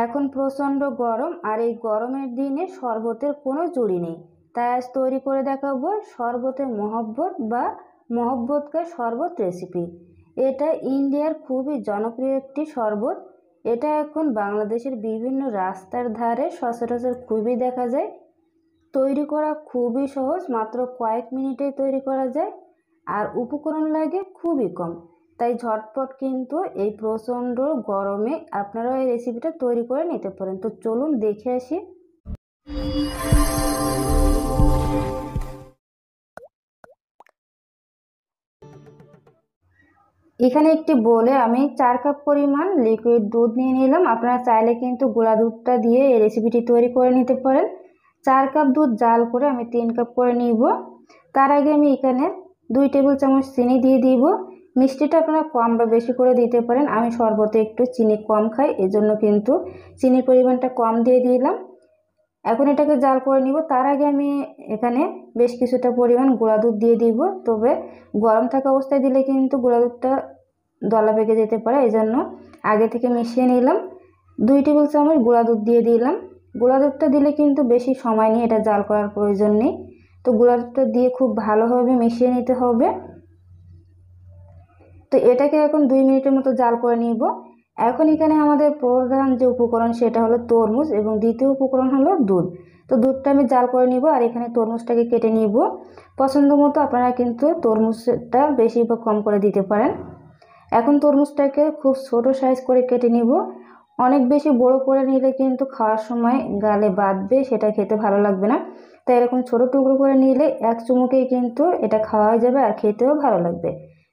এখন প্রচণ্ড গরম, আর এই গরমের দিনে শরবতের কোনো জুড়ি নেই। তাই আজ তৈরি করে দেখাবো শরবতে মহব্বত বা মহব্বতকার শরবত রেসিপি। এটা ইন্ডিয়ার খুবই জনপ্রিয় একটি শরবত। এটা এখন বাংলাদেশের বিভিন্ন রাস্তার ধারে সচরাচর খুবই দেখা যায়। তৈরি করা খুবই সহজ, মাত্র কয়েক মিনিটেই তৈরি করা যায়, আর উপকরণ লাগে খুবই কম। তাই ঝটপট কিন্তু এই প্রচণ্ড গরমে আপনারা এই রেসিপিটা তৈরি করে নিতে পারেন। তো চলুন দেখে আসি। এখানে একটি বোলে আমি 4 কাপ পরিমাণ লিকুইড দুধ নিয়ে নিলাম। আপনারা চাইলে কিন্তু গুঁড়া দুধটা দিয়ে এই রেসিপিটি তৈরি করে নিতে পারেন। 4 কাপ দুধ জাল করে আমি 3 কাপ করে নিব। তার আগে আমি এখানে 2 টেবিল চামচ চিনি দিয়ে দিব। মিষ্টিটা আপনারা কম বা বেশি করে দিতে পারেন। আমি শরবতে একটু চিনি কম খাই, এজন্য কিন্তু চিনির পরিমাণটা কম দিয়ে দিলাম। এখন এটাকে জাল করে নিব। তার আগে আমি এখানে বেশ কিছুটা পরিমাণ গুঁড়া দুধ দিয়ে দিব। তবে গরম থাকা অবস্থায় দিলে কিন্তু গুঁড়া দুধটা দলা পেকে যেতে পারে, এই জন্য আগে থেকে মিশিয়ে নিলাম। 2 টেবিল চামচ গুঁড়া দুধ দিয়ে দিলাম। গুঁড়া দুধটা দিলে কিন্তু বেশি সময় নিয়ে এটা জাল করার প্রয়োজন নেই। তো গুঁড়া দুধটা দিয়ে খুব ভালোভাবে মিশিয়ে নিতে হবে। তো এটাকে এখন 2 মিনিটের মতো জাল করে নিব। এখন এখানে আমাদের প্রধান যে উপকরণ সেটা হলো তরমুজ, এবং দ্বিতীয় উপকরণ হলো দুধ। তো দুধটা আমি জাল করে নিব, আর এখানে তরমুজটাকে কেটে নিব। পছন্দ মতো আপনারা কিন্তু তরমুজটা বেশি বা কম করে দিতে পারেন। এখন তরমুজটাকে খুব ছোট সাইজ করে কেটে নিব। অনেক বেশি বড় করে নিলে কিন্তু খাওয়ার সময় গালে বাঁধবে, সেটা খেতে ভালো লাগবে না। তাই এরকম ছোট টুকরো করে নিলে এক চুমুকেই কিন্তু এটা খাওয়া যাবে, আর খেতেও ভালো লাগবে।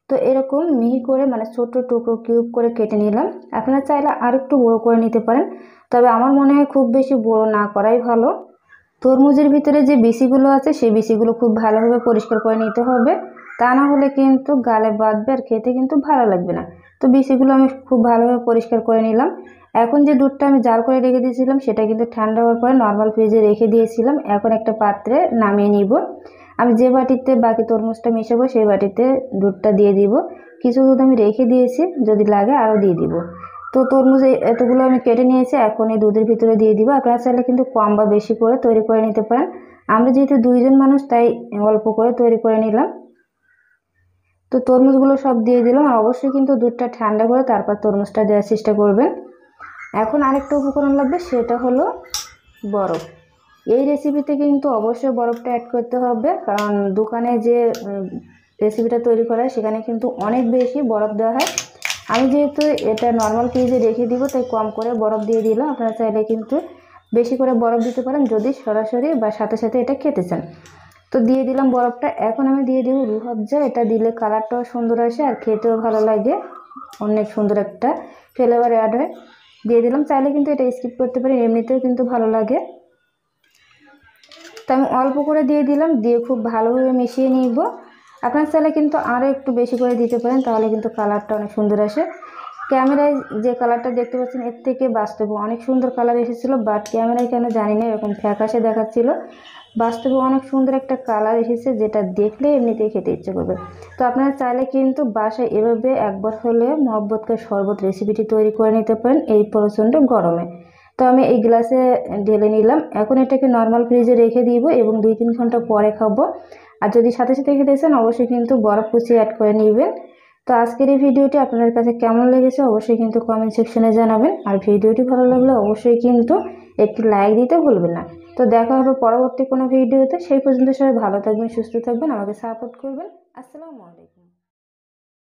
তো এরকম মিহি করে মানে ছোট টুকরো কিউব করে কেটে নিলাম। আপনারা চাইলে আর একটু বড় করে নিতে পারেন, তবে আমার মনে হয় খুব বেশি বড় না করাই ভালো। তরমুজের ভিতরে যে বিচিগুলো আছে সেই বিচিগুলো খুব ভালোভাবে পরিষ্কার করে নিতে হবে, তা না হলে কিন্তু গালে বাঁধবে আর খেতে কিন্তু ভালো লাগবে না। তো বিচিগুলো আমি খুব ভালোভাবে পরিষ্কার করে নিলাম। এখন যে দুধটা আমি জাল করে রেখে দিয়েছিলাম সেটা কিন্তু ঠান্ডা হওয়ার পরে নর্মাল ফ্রিজে রেখে দিয়েছিলাম। এখন একটা পাত্রে নামিয়ে নিব। আমি যে বাটিতে বাকি তরমুজটা মেশাবো সেই বাটিতে দুধটা দিয়ে দিব। কিছু দুধ আমি রেখে দিয়েছি, যদি লাগে আরও দিয়ে দিব। তো তরমুজ এতগুলো আমি কেটে নিয়েছি, এখন এই দুধের ভিতরে দিয়ে দিব। আপনারা চাইলে কিন্তু কম বা বেশি করে তৈরি করে নিতে পারেন। আমরা যেহেতু 2 জন মানুষ তাই অল্প করে তৈরি করে নিলাম। তো তরমুজগুলো সব দিয়ে দিলাম, আর অবশ্যই কিন্তু দুধটা ঠান্ডা করে তারপর তরমুজটা দেওয়ার চেষ্টা করবেন। এখন আরেকটা উপকরণ লাগবে, সেটা হলো বরফ। এই রেসিপিতে কিন্তু অবশ্যই বরফটা অ্যাড করতে হবে, কারণ দোকানে যে রেসিপিটা তৈরি করা হয় সেখানে কিন্তু অনেক বেশি বরফ দেওয়া হয়। আমি যেহেতু এটা নর্মাল ফ্রিজে রেখে দিব তাই কম করে বরফ দিয়ে দিলাম। আপনারা চাইলে কিন্তু বেশি করে বরফ দিতে পারেন যদি সরাসরি বা সাথে সাথে এটা খেতে চান। তো দিয়ে দিলাম বরফটা। এখন আমি দিয়ে দেবো রুহ আফজা। এটা দিলে কালারটাও সুন্দর আসে আর খেতেও ভালো লাগে, অনেক সুন্দর একটা ফ্লেভার অ্যাড হয়। দিয়ে দিলাম। চাইলে কিন্তু এটা স্কিপ করতে পারি, এমনিতেও কিন্তু ভালো লাগে। তো আমি অল্প করে দিয়ে দিলাম, দিয়ে খুব ভালোভাবে মিশিয়ে নিব। আপনার চাইলে কিন্তু আরও একটু বেশি করে দিতে পারেন, তাহলে কিন্তু কালারটা অনেক সুন্দর আসে। ক্যামেরায় যে কালারটা দেখতে পাচ্ছেন এর থেকে বাস্তবে অনেক সুন্দর কালার এসেছিলো, বাট ক্যামেরায় কেন জানি না এরকম ফ্যাকাশে দেখাচ্ছিল। বাস্তবে অনেক সুন্দর একটা কালার এসেছে, যেটা দেখলে এমনিতেই খেতে ইচ্ছে করবে। তো আপনারা চাইলে কিন্তু বাসায় এভাবে একবার হলে মহব্বতকার শরবত রেসিপিটি তৈরি করে নিতে পারেন এই প্রচণ্ড গরমে। তো আমি এই গ্লাসে ঢেলে নিলাম। এখন এটাকে নর্মাল ফ্রিজে রেখে দিব এবং 2-3 ঘন্টা পরে খাবো। আর যদি সাথে সাথে খেতে চান অবশ্যই কিন্তু বরফ কুচি অ্যাড করে নেবেন। তো আজকের এই ভিডিওটি আপনাদের কাছে কেমন লেগেছে অবশ্যই কিন্তু কমেন্ট সেকশনে জানাবেন। আর ভিডিওটি ভালো লাগলে অবশ্যই কিন্তু একটি লাইক দিতে ভুলবেন না। তো দেখা হবে পরবর্তী কোনো ভিডিওতে। সেই পর্যন্ত সবাই ভালো থাকবেন, সুস্থ থাকবেন, আমাকে সাপোর্ট করবেন। আসসালামু আলাইকুম।